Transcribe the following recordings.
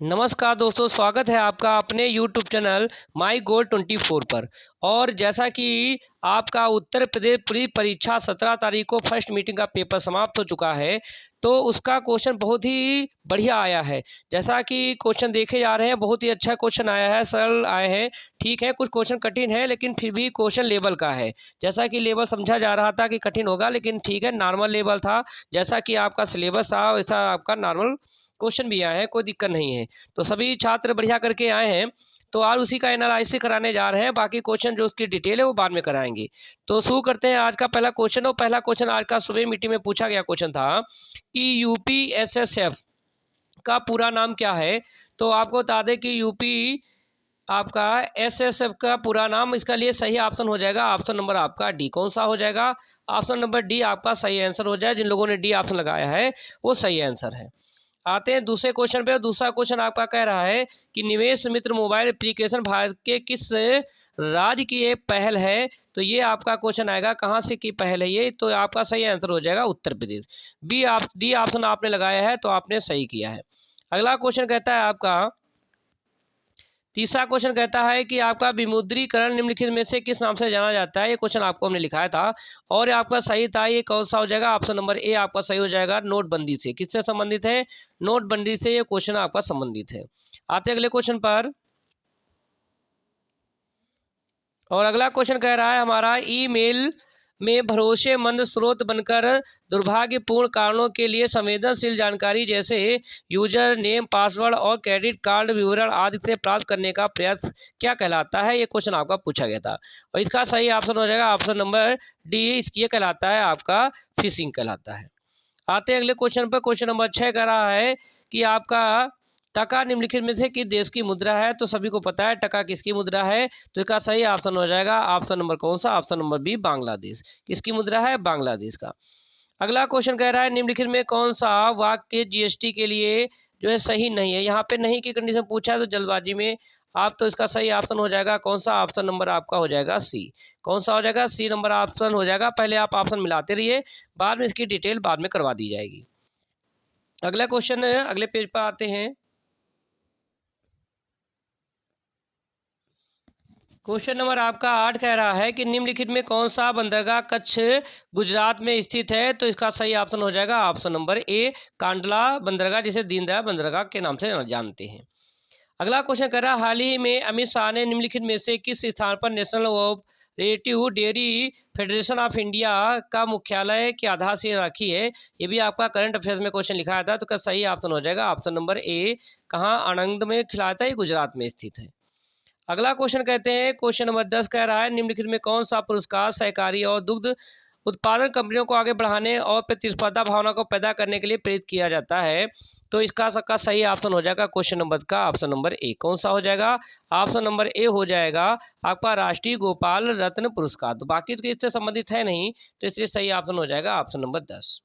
नमस्कार दोस्तों, स्वागत है आपका अपने यूट्यूब चैनल माई गोल 24 पर। और जैसा कि आपका उत्तर प्रदेश पुलिस परीक्षा 17 तारीख को फर्स्ट मीटिंग का पेपर समाप्त हो चुका है, तो उसका क्वेश्चन बहुत ही बढ़िया आया है। जैसा कि क्वेश्चन देखे जा रहे हैं, बहुत ही अच्छा क्वेश्चन आया है, सरल आए हैं। ठीक है, कुछ क्वेश्चन कठिन है लेकिन फिर भी क्वेश्चन लेवल का है। जैसा कि लेवल समझा जा रहा था कि कठिन होगा, लेकिन ठीक है, नॉर्मल लेवल था। जैसा कि आपका सिलेबस था वैसा आपका नॉर्मल क्वेश्चन भी आए हैं, कोई दिक्कत नहीं है। तो सभी छात्र बढ़िया करके आए हैं, तो आज उसी का एनालिसिस कराने जा रहे हैं। बाकी क्वेश्चन जो उसकी डिटेल है वो बाद में कराएंगे। तो शुरू करते हैं आज का पहला क्वेश्चन। और पहला क्वेश्चन आज का सुबह मीटिंग में पूछा गया क्वेश्चन था कि यूपीएसएसएफ का पूरा नाम क्या है। तो आपको बता दें कि यूपी आपका एसएसएफ का पूरा नाम, इसका लिए सही ऑप्शन हो जाएगा ऑप्शन नंबर आपका डी। कौन सा हो जाएगा? ऑप्शन नंबर डी आपका सही आंसर हो जाए। जिन लोगों ने डी ऑप्शन लगाया है वो सही आंसर है। आते हैं दूसरे क्वेश्चन पे। दूसरा क्वेश्चन आपका कह रहा है कि निवेश मित्र मोबाइल एप्लीकेशन भारत के किस राज्य की एक पहल है। तो ये आपका क्वेश्चन आएगा कहाँ से की पहल है ये, तो आपका सही आंसर हो जाएगा उत्तर प्रदेश। डी ऑप्शन आपने लगाया है तो आपने सही किया है। अगला क्वेश्चन कहता है आपका, तीसरा क्वेश्चन कहता है कि आपका विमुद्रीकरण निम्नलिखित में से किस नाम से जाना जाता है। ये क्वेश्चन आपको हमने लिखाया था और ये आपका सही था। ये कौन सा हो जाएगा? ऑप्शन नंबर ए आपका सही हो जाएगा। नोटबंदी से। किससे संबंधित है? नोटबंदी से ये क्वेश्चन आपका संबंधित है। आते अगले क्वेश्चन पर। और अगला क्वेश्चन कह रहा है हमारा, ईमेल में भरोसेमंद स्रोत बनकर दुर्भाग्यपूर्ण कारणों के लिए संवेदनशील जानकारी जैसे यूजर नेम, पासवर्ड और क्रेडिट कार्ड विवरण आदि से प्राप्त करने का प्रयास क्या कहलाता है। ये क्वेश्चन आपका पूछा गया था और इसका सही ऑप्शन हो जाएगा ऑप्शन नंबर डी। ये कहलाता है आपका फिशिंग कहलाता है। आते हैं अगले क्वेश्चन पर। क्वेश्चन नंबर 6 कह रहा है कि आपका टका निम्नलिखित में से किस देश की मुद्रा है। तो सभी को पता है टका किसकी मुद्रा है, तो इसका सही ऑप्शन हो जाएगा ऑप्शन नंबर कौन सा? Option number B Bangladesh. किसकी मुद्रा है? बांग्लादेश का। अगला क्वेश्चन कह रहा है निम्नलिखित में कौन सा वाक्य जीएसटी के लिए जो है सही नहीं है। यहाँ पे नहीं की कंडीशन पूछा है तो जल्दबाजी में आप, तो इसका सही ऑप्शन हो जाएगा कौन सा? ऑप्शन नंबर आपका हो जाएगा सी। कौन सा हो जाएगा? सी नंबर ऑप्शन हो जाएगा। पहले आप ऑप्शन मिलाते रहिए, बाद में इसकी डिटेल बाद में करवा दी जाएगी। अगला क्वेश्चन अगले पेज पर आते हैं। क्वेश्चन नंबर आपका 8 कह रहा है कि निम्नलिखित में कौन सा बंदरगाह कच्छ गुजरात में स्थित है। तो इसका सही ऑप्शन हो जाएगा ऑप्शन नंबर ए कांडला बंदरगाह, जिसे दीनदयाल बंदरगाह के नाम से जानते हैं। अगला क्वेश्चन कह रहा है हाल ही में अमित शाह ने निम्नलिखित में से किस स्थान पर national cooperative dairy federation of India का मुख्यालय की आधारशिला रखी है। ये भी आपका करंट अफेयर्स में क्वेश्चन लिखाया था, तो इसका सही ऑप्शन हो जाएगा ऑप्शन नंबर ए। कहाँ? आनंद में खिलाया था, ये गुजरात में स्थित है। अगला क्वेश्चन कहते हैं, क्वेश्चन नंबर 10 कह रहा है निम्नलिखित में कौन सा पुरस्कार सहकारी और दुग्ध उत्पादन कंपनियों को आगे बढ़ाने और प्रतिस्पर्धा भावना को पैदा करने के लिए प्रेरित किया जाता है। तो इसका सबका सही ऑप्शन हो जाएगा क्वेश्चन नंबर का ऑप्शन नंबर ए। कौन सा हो जाएगा? ऑप्शन नंबर ए हो जाएगा आपका राष्ट्रीय गोपाल रत्न पुरस्कार। तो बाकी तो इससे संबंधित है नहीं, तो इसलिए सही ऑप्शन हो जाएगा ऑप्शन नंबर 10।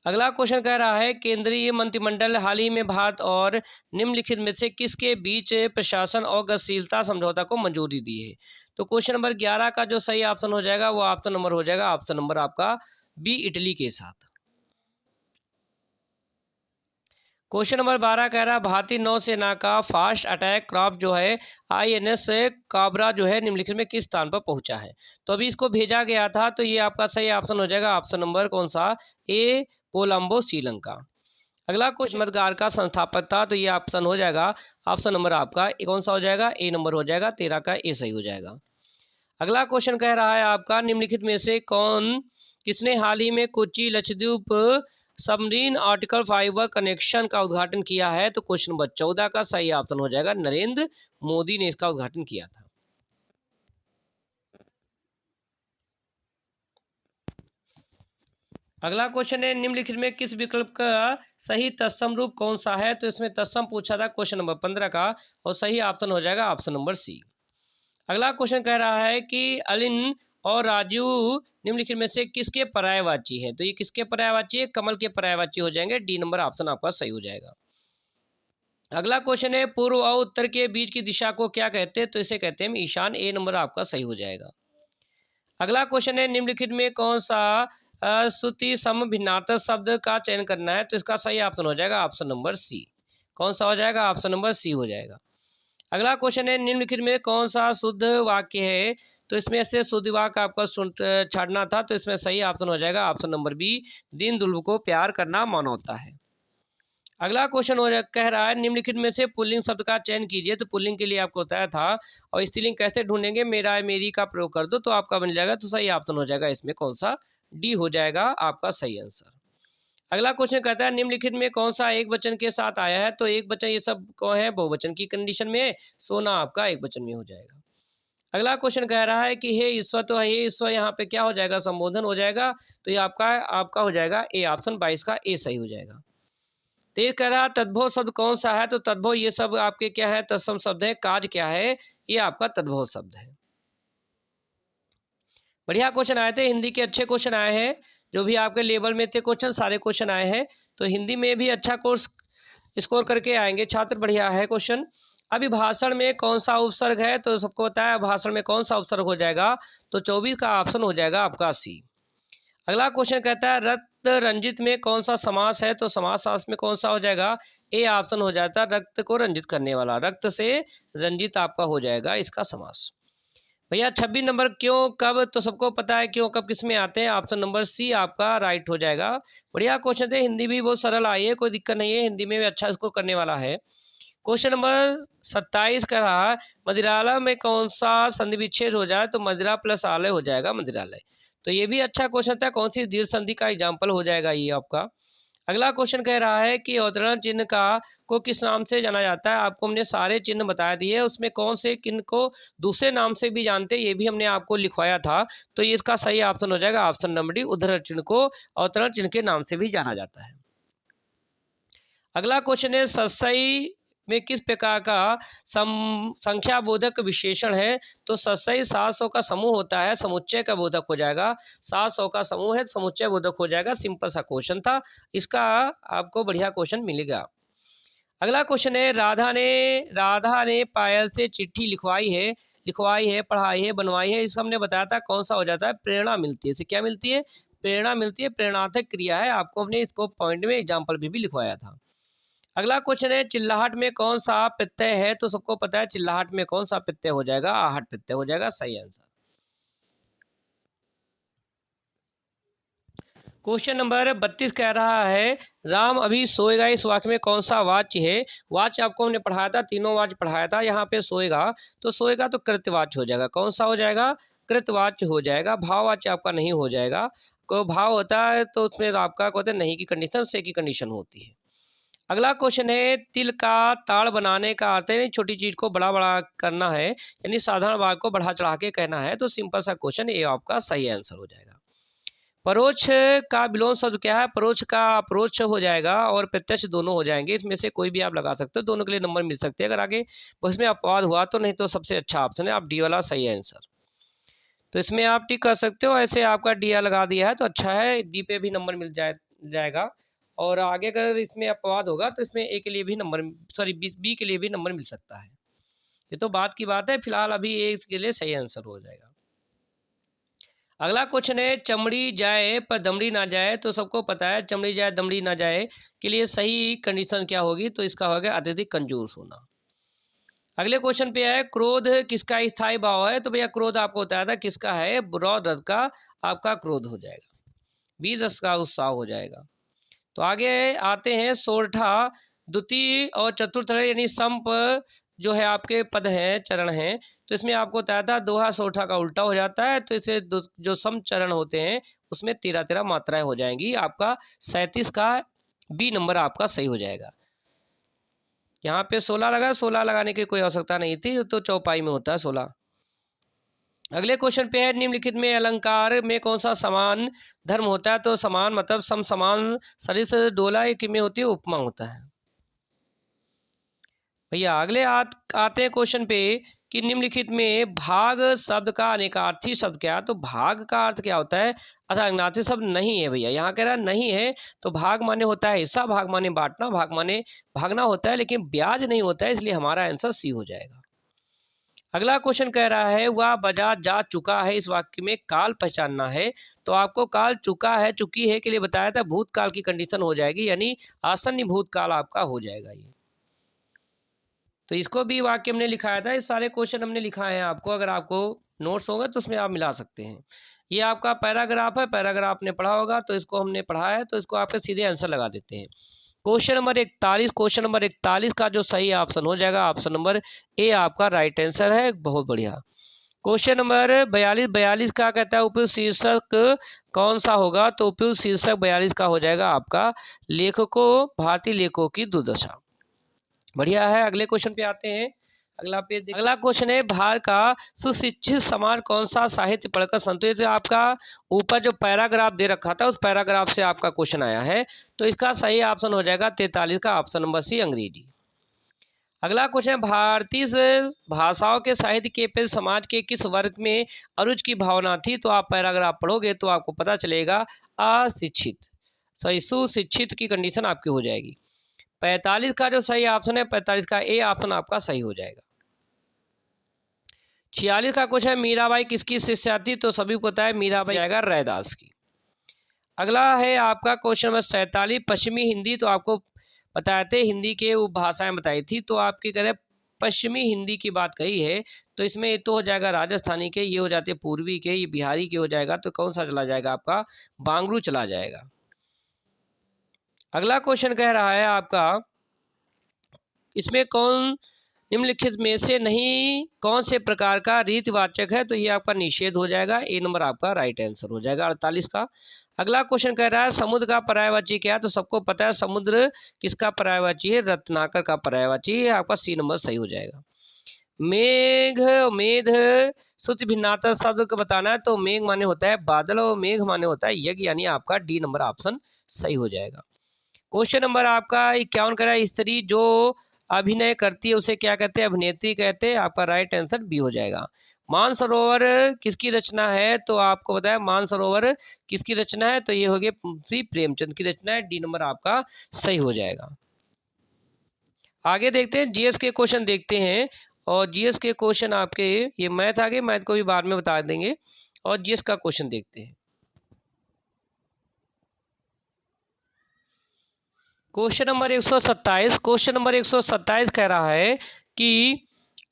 अगला क्वेश्चन कह रहा है केंद्रीय मंत्रिमंडल हाल ही में भारत और निम्नलिखित में से किसके बीच प्रशासन और गतिशीलता समझौता को मंजूरी दी है। तो क्वेश्चन नंबर 11 का जो सही ऑप्शन हो जाएगा वो ऑप्शन नंबर हो जाएगा ऑप्शन नंबर आपका बी इटली के साथ। क्वेश्चन नंबर 12 कह रहा है भारतीय नौसेना का फास्ट अटैक क्राफ्ट जो है आईएनएस काबरा जो है निम्नलिखित में किस स्थान पर पहुंचा है। तो अभी इसको भेजा गया था, तो ये आपका सही ऑप्शन हो जाएगा ऑप्शन नंबर कौन सा? ए कोलंबो श्रीलंका। अगला क्वेश्चन मदगार का संस्थापक था, तो ये ऑप्शन हो जाएगा ऑप्शन नंबर आपका कौन सा हो जाएगा? ए नंबर हो जाएगा। 13 का ए सही हो जाएगा। अगला क्वेश्चन कह रहा है आपका निम्नलिखित में से किसने हाल ही में Kochi Lakshadweep submarine article fibre connection का उद्घाटन किया है। तो क्वेश्चन नंबर 14 का सही ऑप्शन हो जाएगा नरेंद्र मोदी ने इसका उद्घाटन किया था। अगला क्वेश्चन है निम्नलिखित में किस विकल्प का सही तत्सम रूप कौन सा है। तो इसमें तत्सम पूछा था क्वेश्चन नंबर 15 का, और सही ऑप्शन हो जाएगा ऑप्शन नंबर सी। अगला क्वेश्चन कह रहा है कि अलिन और राजू निम्नलिखित में से किसके पर्यायवाची है। तो ये किसके पर्यायवाची है? कमल के पर्यायवाची हो जाएंगे। डी नंबर ऑप्शन आपका सही हो जाएगा। अगला क्वेश्चन है पूर्व और उत्तर के बीच की दिशा को क्या कहते हैं। तो इसे कहते हैं ईशान। ए नंबर आपका सही हो जाएगा। अगला क्वेश्चन है निम्नलिखित में कौन सा श्रुति सम भिन्नार्थ शब्द का चयन करना है, तो इसका सही ऑप्शन हो जाएगा ऑप्शन नंबर सी। कौन सा हो जाएगा? ऑप्शन नंबर सी हो जाएगा। अगला क्वेश्चन है, निम्नलिखित में कौन सा शुद्ध वाक्य है? तो इसमें से शुद्ध वाक्य आपका छाड़ना था, तो इसमें सही ऑप्शन हो जाएगा ऑप्शन नंबर बी, दीन दुर्बल को प्यार करना मानवता है। अगला क्वेश्चन कह रहा है, निम्नलिखित में से पुल्लिंग शब्द का चयन कीजिए। तो पुल्लिंग के लिए आपको बताया था, और स्त्रीलिंग कैसे ढूंढेंगे? मेरा मेरी का प्रयोग कर दो, तो आपका बन जाएगा। तो सही ऑप्शन हो जाएगा इसमें कौन सा? डी हो जाएगा आपका सही आंसर। अगला क्वेश्चन कहता है, निम्नलिखित में कौन सा एक वचन के साथ आया है? तो एक वचन ये सब कौन है? बहुवचन की कंडीशन में सोना आपका एक वचन में हो जाएगा। अगला क्वेश्चन कह रहा है कि हे ईश्वर, तो हे ईश्वर यहाँ पे क्या हो जाएगा? संबोधन हो जाएगा। तो ये आपका हो जाएगा ए ऑप्शन 22 का ए सही हो जाएगा। तो ये कह रहा है, तद्भव शब्द कौन सा है? तो तद्भव ये सब आपके क्या है? तत्सम शब्द है। काज क्या है? ये आपका तद्भव शब्द है। बढ़िया क्वेश्चन आए थे, हिंदी के अच्छे क्वेश्चन आए हैं। जो भी आपके लेवल में थे क्वेश्चन, सारे क्वेश्चन आए हैं। तो हिंदी में भी अच्छा कोर्स स्कोर करके आएंगे छात्र। बढ़िया है क्वेश्चन। अभी भाषण में कौन सा उपसर्ग है? तो सबको बताया भाषण में कौन सा उपसर्ग हो जाएगा? तो 24 का ऑप्शन हो जाएगा आपका सी। अगला क्वेश्चन कहता है, रक्त रंजित में कौन सा समास है? तो समास में कौन सा हो जाएगा? ए ऑप्शन हो जाता है, रक्त को रंजित करने वाला। रक्त से रंजित आपका हो जाएगा इसका समास। भैया 26 नंबर क्यों कब? तो सबको पता है क्यों कब किस में आते हैं। ऑप्शन नंबर सी आपका राइट हो जाएगा। बढ़िया क्वेश्चन थे, हिंदी भी बहुत सरल आई है, कोई दिक्कत नहीं है, हिंदी में भी अच्छा स्कोर करने वाला है। क्वेश्चन नंबर 27 का रहा, मदिरालय में कौन सा संधि विच्छेद हो जाए? तो मदिरा प्लस आलय हो जाएगा मदिरालय। तो ये भी अच्छा क्वेश्चन था, कौन सी दीर्घ संधि का एग्जाम्पल हो जाएगा ये आपका। अगला क्वेश्चन कह रहा है कि अवतरण चिन्ह को किस नाम से जाना जाता है? आपको हमने सारे चिन्ह बता दिए, उसमें कौन से किन को दूसरे नाम से भी जानते हैं ये भी हमने आपको लिखवाया था। तो ये इसका सही ऑप्शन हो जाएगा ऑप्शन नंबर डी, उद्धरण चिन्ह को अवतरण चिन्ह के नाम से भी जाना जाता है। अगला क्वेश्चन है, सस्सई में किस प्रकार का संख्या बोधक विशेषण है? तो सस्सई 700 का समूह होता है, समुच्चय का बोधक हो जाएगा। 700 का समूह है, समुच्चय बोधक हो जाएगा। सिंपल सा क्वेश्चन था, इसका आपको बढ़िया क्वेश्चन मिलेगा। अगला क्वेश्चन है, राधा ने पायल से चिट्ठी लिखवाई है, पढ़ाई है, बनवाई है। इसका हमने बताया था कौन सा हो जाता है? प्रेरणा मिलती है। इसे क्या मिलती है? प्रेरणा मिलती है, प्रेरणार्थक क्रिया है। आपको हमने इसको पॉइंट में एग्जाम्पल भी लिखवाया था। अगला क्वेश्चन है, चिल्लाहट में कौन सा प्रत्यय है? तो सबको पता है चिल्लाहट में कौन सा प्रत्यय हो जाएगा? आहट प्रत्यय हो जाएगा सही आंसर। क्वेश्चन नंबर 32 कह रहा है, राम अभी सोएगा। इस वाक्य में कौन सा वाच्य है? वाच्य आपको हमने पढ़ाया था, तीनों वाच्य पढ़ाया था। यहाँ पे सोएगा, तो सोएगा तो कृतवाच्य हो जाएगा। कौन सा हो जाएगा? कृतवाच्य हो जाएगा। भाववाच्य आपका नहीं हो जाएगा। कोई भाव होता है तो उसमें आपका कहते हैं नहीं की कंडीशन, से की कंडीशन होती है। अगला क्वेश्चन है, तिल का ताड़ बनाने का अर्थ है छोटी चीज को बड़ा बड़ा करना है, यानी साधारण बात को बढ़ा चढ़ा के कहना है। तो सिंपल सा क्वेश्चन ये आपका सही आंसर हो जाएगा। परोक्ष का विलोम शब्द क्या है? परोक्ष का अप्रोच हो जाएगा और प्रत्यक्ष दोनों हो जाएंगे। इसमें से कोई भी आप लगा सकते हो, दोनों के लिए नंबर मिल सकते हैं। अगर आगे उसमें अपवाद हुआ तो, नहीं तो सबसे अच्छा ऑप्शन है आप डी वाला सही आंसर। तो इसमें आप टिक कर सकते हो। ऐसे आपका डी लगा दिया है तो अच्छा है, डी पे भी नंबर मिल जाएगा। और आगे अगर इसमें अपवाद होगा तो इसमें ए के लिए भी नंबर, सॉरी बी के लिए भी नंबर मिल सकता है। ये तो बात की बात है, फिलहाल अभी ए के लिए सही आंसर हो जाएगा। अगला क्वेश्चन है, चमड़ी जाए पर दमड़ी ना जाए। तो सबको पता है चमड़ी जाए दमड़ी ना जाए के लिए सही कंडीशन क्या होगी? तो इसका होगा अत्यधिक कंजूस होना। अगले क्वेश्चन पे है, क्रोध किसका स्थायी भाव है? तो भैया क्रोध आपको बताया था किसका है? बुरौध रस का आपका क्रोध हो जाएगा, बीज रस का उत्साह हो जाएगा। तो आगे आते हैं, सोरठा द्वितीय और चतुर्थ यानी संप जो है आपके पद हैं, चरण हैं। तो इसमें आपको बताया था दोहा सोरठा का उल्टा हो जाता है। तो इसे जो सम चरण होते हैं उसमें 13 मात्राएं हो जाएंगी। आपका 37 का बी नंबर आपका सही हो जाएगा। यहाँ पे 16 लगा, 16 लगाने की कोई आवश्यकता नहीं थी, तो चौपाई में होता है 16। अगले क्वेश्चन पे है, निम्नलिखित में अलंकार में कौन सा समान धर्म होता है? तो समान मतलब सम, समान, सरिस, डोला, एक में होती है उपमा होता है। भैया अगले आते हैं क्वेश्चन पे कि निम्नलिखित में भाग शब्द का अनेकार्थी शब्द क्या है? तो भाग का अर्थ क्या होता है? अच्छा, अनेकार्थी शब्द नहीं है भैया, यहाँ कह रहा है नहीं है। तो भाग माने होता है हिस्सा, भाग माने बांटना, भाग माने भागना होता है, लेकिन ब्याज नहीं होता है, इसलिए हमारा आंसर सी हो जाएगा। अगला क्वेश्चन कह रहा है वह बाजार जा चुका है, इस वाक्य में काल पहचानना है। तो आपको काल चुका है चुकी है के लिए बताया था भूतकाल की कंडीशन हो जाएगी, यानी आसन्न भूतकाल आपका हो जाएगा ये। तो इसको भी वाक्य हमने लिखाया था, इस सारे क्वेश्चन हमने लिखाए हैं आपको, अगर आपको नोट्स होगा तो उसमें आप मिला सकते हैं। ये आपका पैराग्राफ है, पैराग्राफ ने पढ़ा होगा तो इसको हमने पढ़ा है, तो इसको आपके सीधे आंसर लगा देते हैं। क्वेश्चन नंबर 41, क्वेश्चन नंबर 41 का जो सही ऑप्शन हो जाएगा ऑप्शन नंबर ए आपका राइट आंसर है। बहुत बढ़िया। क्वेश्चन नंबर 42 का कहता है उपयुक्त शीर्षक कौन सा होगा, तो उपयुक्त शीर्षक 42 का हो जाएगा आपका लेखकों भारतीय लेखकों की दुर्दशा। बढ़िया है। अगले क्वेश्चन पे आते हैं। अगला पेज, अगला क्वेश्चन है भारत का सुशिक्षित समाज कौन सा साहित्य पढ़कर संतुष्ट है। आपका ऊपर जो पैराग्राफ दे रखा था उस पैराग्राफ से आपका क्वेश्चन आया है, तो इसका सही ऑप्शन हो जाएगा 43 का ऑप्शन नंबर सी अंग्रेजी। अगला क्वेश्चन है भारतीय भाषाओं के साहित्य के प्रति समाज के किस वर्ग में अरुचि की भावना थी। तो आप पैराग्राफ पढ़ोगे तो आपको पता चलेगा अशिक्षित, सही सुशिक्षित की कंडीशन आपकी हो जाएगी। 45 का जो सही ऑप्शन है 45 का ए ऑप्शन आपका सही हो जाएगा। 46 का क्वेश्चन है मीराबाई किसकी शिष्या थी। तो सभी को पता है मीराबाई आएगा रैदास की। अगला है आपका क्वेश्चन नंबर 47 पश्चिमी हिंदी। तो आपको बताए थे हिंदी के उपभाषाएं बताई थी, तो आपकी कह रहे पश्चिमी हिंदी की बात कही है, तो इसमें ये तो हो जाएगा राजस्थानी के, ये हो जाते पूर्वी के, ये बिहारी के हो जाएगा, तो कौन सा चला जाएगा आपका बांगरू चला जाएगा। अगला क्वेश्चन कह रहा है आपका इसमें कौन निम्नलिखित में से नहीं कौन से प्रकार का रीतिवाचक है। तो ये आपका निषेध हो जाएगा, ए नंबर आपका राइट आंसर हो जाएगा 48 का। अगला क्वेश्चन कह रहा है समुद्र का पर्यायवाची क्या है। तो सबको पता है समुद्र किसका पर्यायवाची है, रत्नाकर का पर्यायवाची है, आपका सी नंबर सही हो जाएगा। मेघ मेघ श्रुति भिन्नाता शब्द को बताना है, तो मेघ माने होता है बादल और मेघ माने होता है यज्ञ, यानी आपका डी नंबर ऑप्शन सही हो जाएगा। क्वेश्चन नंबर आपका 51 कह रहा है स्त्री जो अभिनय करती है उसे क्या कहते हैं, अभिनेत्री कहते हैं, आपका राइट आंसर बी हो जाएगा। मानसरोवर किसकी रचना है। तो आपको बताया मानसरोवर किसकी रचना है, तो ये हो गया श्री प्रेमचंद की रचना है, डी नंबर आपका सही हो जाएगा। आगे देखते हैं जीएस के क्वेश्चन देखते हैं, और जीएस के क्वेश्चन आपके ये मैथ आगे, मैथ को भी बाद में बता देंगे, और जीएस का क्वेश्चन देखते हैं। क्वेश्चन नंबर 127, क्वेश्चन नंबर 127 कह रहा है कि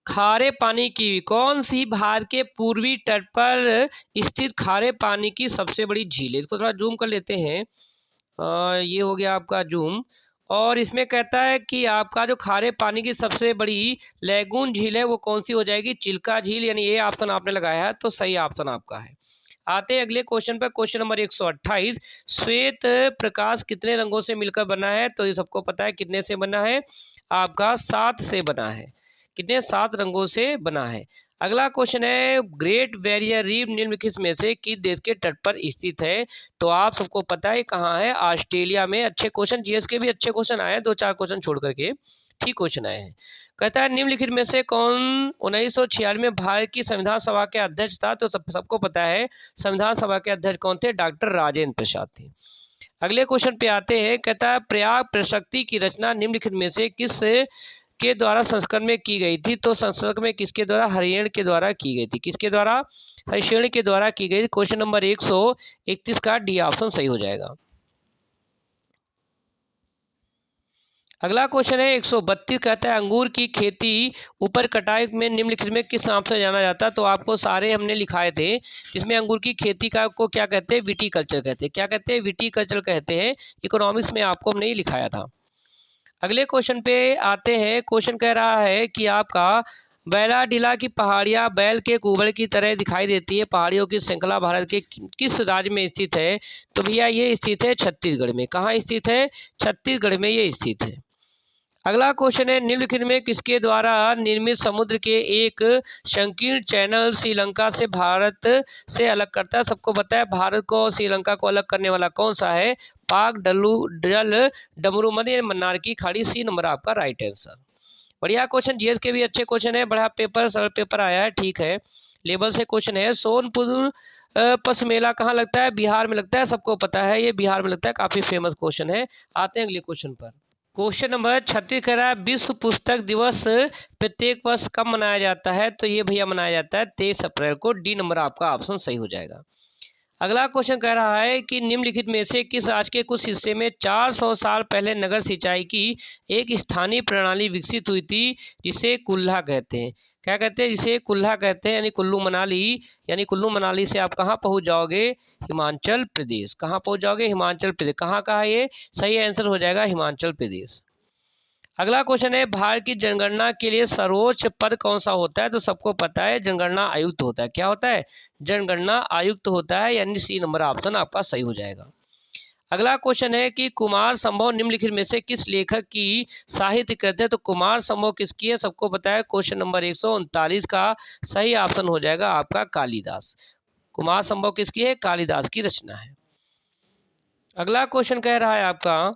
खारे पानी की कौन सी भारत के पूर्वी तट पर स्थित खारे पानी की सबसे बड़ी झील है। इसको थोड़ा जूम कर लेते हैं, ये हो गया आपका जूम, और इसमें कहता है कि आपका जो खारे पानी की सबसे बड़ी लैगून झील है वो कौन सी हो जाएगी, चिल्का झील, यानी ये ऑप्शन आपने लगाया है, तो सही ऑप्शन आपका है। आते हैं अगले क्वेश्चन पर, क्वेश्चन नंबर 128 श्वेत प्रकाश कितने रंगों से मिलकर बना है। तो ये सबको पता है कितने से बना है, आपका 7 से बना है, कितने 7 रंगों से बना है। अगला क्वेश्चन है ग्रेट बैरियर रीफ निम्नलिखित में से किस देश के तट पर स्थित है। तो आप सबको पता है कहाँ है, ऑस्ट्रेलिया में। अच्छे क्वेश्चन जीएस के भी अच्छे क्वेश्चन आए हैं, 2-4 क्वेश्चन छोड़ करके ठीक क्वेश्चन आए हैं। कहता है निम्नलिखित में से कौन 1946 में भारत की संविधान सभा के अध्यक्ष था। तो सबको पता है संविधान सभा के अध्यक्ष कौन थे, डॉक्टर राजेंद्र प्रसाद थे। अगले क्वेश्चन पे आते हैं, कहता है प्रयाग प्रशक्ति की रचना निम्नलिखित में से किस के द्वारा संस्करण में की गई थी। तो संस्करण में किसके द्वारा, हरियण के द्वारा की गई थी, किसके द्वारा, हरिशेण के द्वारा की गई। क्वेश्चन नंबर 131 का डी ऑप्शन सही हो जाएगा। अगला क्वेश्चन है 132, कहता है अंगूर की खेती ऊपर कटाई में निम्नलिखित में किस नाम से जाना जाता है। तो आपको सारे हमने लिखाए थे, जिसमें अंगूर की खेती का को क्या कहते हैं, विटीकल्चर कहते हैं, क्या कहते हैं, विटीकल्चर कहते हैं। इकोनॉमिक्स में आपको हमने लिखाया था। अगले क्वेश्चन पे आते हैं, क्वेश्चन कह रहा है कि आपका बैलाडीला की पहाड़ियाँ बैल के कुबड़ की तरह दिखाई देती है, पहाड़ियों की श्रृंखला भारत के किस राज्य में स्थित है। तो भैया ये स्थित है छत्तीसगढ़ में। कहाँ स्थित है, छत्तीसगढ़ में ये स्थित है। अगला क्वेश्चन है निम्नलिखित में किसके द्वारा निर्मित समुद्र के एक संकीर्ण चैनल श्रीलंका से भारत से अलग करता है। सबको पता है भारत को और श्रीलंका को अलग करने वाला कौन सा है, पाक जल डमरू मध्य मन्नार की खाड़ी, सी नंबर आपका राइट आंसर। बढ़िया क्वेश्चन, जीएस के भी अच्छे क्वेश्चन है, बड़ा पेपर सरल पेपर आया है, ठीक है। लेवल से क्वेश्चन है सोनपुर पशु मेला कहाँ लगता है, बिहार में लगता है, सबको पता है ये बिहार में लगता है, काफी फेमस क्वेश्चन है। आते हैं अगले क्वेश्चन पर। क्वेश्चन नंबर 36 कह रहा है विश्व पुस्तक दिवस प्रत्येक वर्ष कब मनाया जाता है? तो ये भैया मनाया जाता है 23 अप्रैल को। डी नंबर आपका ऑप्शन सही हो जाएगा। अगला क्वेश्चन कह रहा है कि निम्नलिखित में से किस राज्य के कुछ हिस्से में 400 साल पहले नगर सिंचाई की एक स्थानीय प्रणाली विकसित हुई थी जिसे कुल्ला कहते हैं? क्या कहते हैं? जिसे कुल्ला कहते हैं, यानी कुल्लू मनाली। यानी कुल्लू मनाली से आप कहाँ पहुँच जाओगे? हिमाचल प्रदेश। कहाँ पहुँच जाओगे? हिमाचल प्रदेश। कहाँ का है ये? सही आंसर हो जाएगा हिमाचल प्रदेश। अगला क्वेश्चन है भारत की जनगणना के लिए सर्वोच्च पद कौन सा होता है? तो सबको पता है जनगणना आयुक्त होता है। क्या होता है? जनगणना आयुक्त होता है, यानी सी नंबर ऑप्शन आपका सही हो जाएगा। अगला क्वेश्चन है कि कुमार संभव निम्नलिखित में से किस लेखक की साहित्य कृत है? तो कुमार संभव किसकी है? सबको पता है। क्वेश्चन नंबर 139 का सही ऑप्शन हो जाएगा आपका कालिदास। कुमार संभव किसकी है? कालिदास की रचना है। अगला क्वेश्चन कह रहा है आपका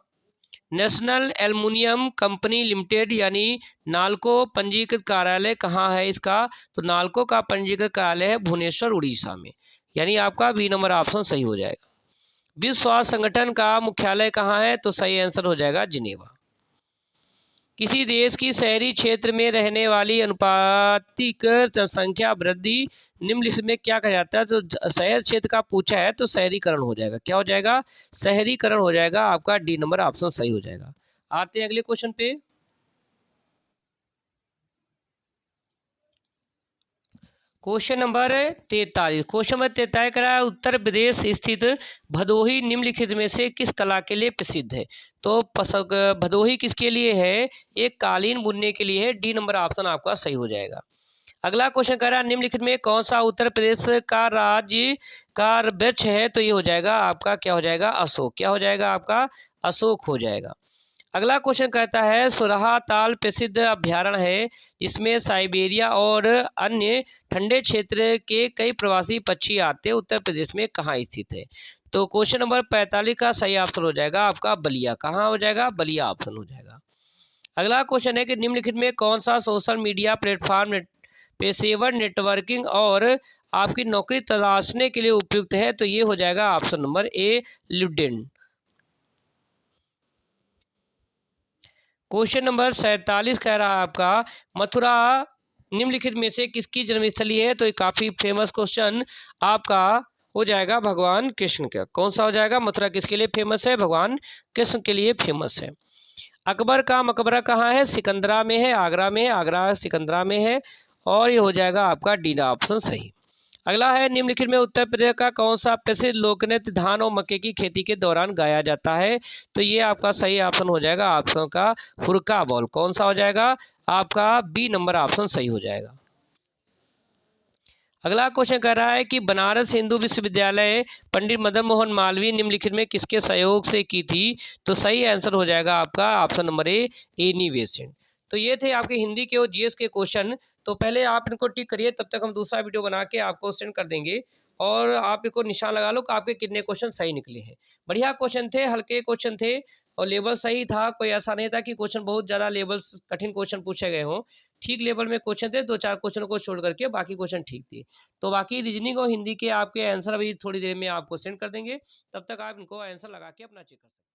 नेशनल एल्युमिनियम कंपनी लिमिटेड यानी नालको पंजीकृत कार्यालय कहाँ है इसका? तो नालको का पंजीकृत कार्यालय है भुवनेश्वर उड़ीसा में, यानी आपका बी नंबर ऑप्शन सही हो जाएगा। विश्व स्वास्थ्य संगठन का मुख्यालय कहाँ है? तो सही आंसर हो जाएगा जिनेवा। किसी देश की शहरी क्षेत्र में रहने वाली अनुपातिक जनसंख्या वृद्धि निम्नलिखित में क्या कहा जाता है? तो शहर क्षेत्र का पूछा है तो शहरीकरण हो जाएगा। क्या हो जाएगा? शहरीकरण हो जाएगा। आपका डी नंबर ऑप्शन सही हो जाएगा। आते हैं अगले क्वेश्चन पे। Question number 43। क्वेश्चन नंबर 43 करा है उत्तर प्रदेश स्थित भदोही निम्नलिखित में से किस कला के लिए प्रसिद्ध है? तो भदोही किसके लिए है? एक कालीन बुनने के लिए है। डी नंबर ऑप्शन आपका सही हो जाएगा। अगला क्वेश्चन कह रहा है निम्नलिखित में कौन सा उत्तर प्रदेश का राज्य का वृक्ष है? तो ये हो जाएगा आपका क्या हो जाएगा? अशोक। क्या हो जाएगा आपका? अशोक हो जाएगा। अगला क्वेश्चन कहता है सुराहा ताल प्रसिद्ध अभ्यारण्य है जिसमें साइबेरिया और अन्य ठंडे क्षेत्र के कई प्रवासी पक्षी आते हैं, उत्तर प्रदेश में कहाँ स्थित है? तो क्वेश्चन नंबर 45 का सही ऑप्शन हो जाएगा आपका बलिया। कहाँ हो जाएगा? बलिया ऑप्शन हो जाएगा। अगला क्वेश्चन है कि निम्नलिखित में कौन सा सोशल मीडिया प्लेटफॉर्म पेशेवर नेटवर्किंग और आपकी नौकरी तलाशने के लिए उपयुक्त है? तो ये हो जाएगा option number A LinkedIn. Question number 47 कह रहा है आपका मथुरा निम्नलिखित में से किसकी जन्मस्थली है? तो ये काफ़ी फेमस क्वेश्चन आपका हो जाएगा भगवान कृष्ण का। कौन सा हो जाएगा? मथुरा किसके लिए फेमस है? भगवान कृष्ण के लिए फेमस है। अकबर का मकबरा कहाँ है? सिकंदरा में है, आगरा में है। आगरा सिकंदरा में है, और ये हो जाएगा आपका डी ऑप्शन सही। अगला है निम्नलिखित में उत्तर प्रदेश का कौन सा प्रसिद्ध लोकनृत्य धान और मक्के की खेती के दौरान गाया जाता है? तो ये आपका सही ऑप्शन हो जाएगा ऑप्शन का हुरका बॉल। कौन सा हो जाएगा? आपका बी नंबर ऑप्शन सही हो जाएगा। अगला क्वेश्चन कर रहा है कि बनारस हिंदू विश्वविद्यालय पंडित मदन मोहन मालवीय निम्नलिखित में किसके सहयोग से की थी? तो सही आंसर हो जाएगा आपका option number A Annie Besant. तो ये थे आपके हिंदी के और जीएस के क्वेश्चन। तो पहले आप इनको टिक करिए, तब तक हम दूसरा वीडियो बना के आपको सेंड कर देंगे, और आप इनको निशान लगा लो कि आपके कितने क्वेश्चन सही निकले हैं। बढ़िया क्वेश्चन थे, हल्के क्वेश्चन थे, और लेवल सही था। कोई ऐसा नहीं था कि क्वेश्चन बहुत ज़्यादा लेवल कठिन क्वेश्चन पूछे गए हों। ठीक लेवल में क्वेश्चन थे, 2-4 क्वेश्चन को छोड़ करके बाकी क्वेश्चन ठीक थे। तो बाकी रीजनिंग और हिंदी के आपके आंसर अभी थोड़ी देर में आपको सेंड कर देंगे, तब तक आप इनको आंसर लगा के अपना चेक कर सकते हैं।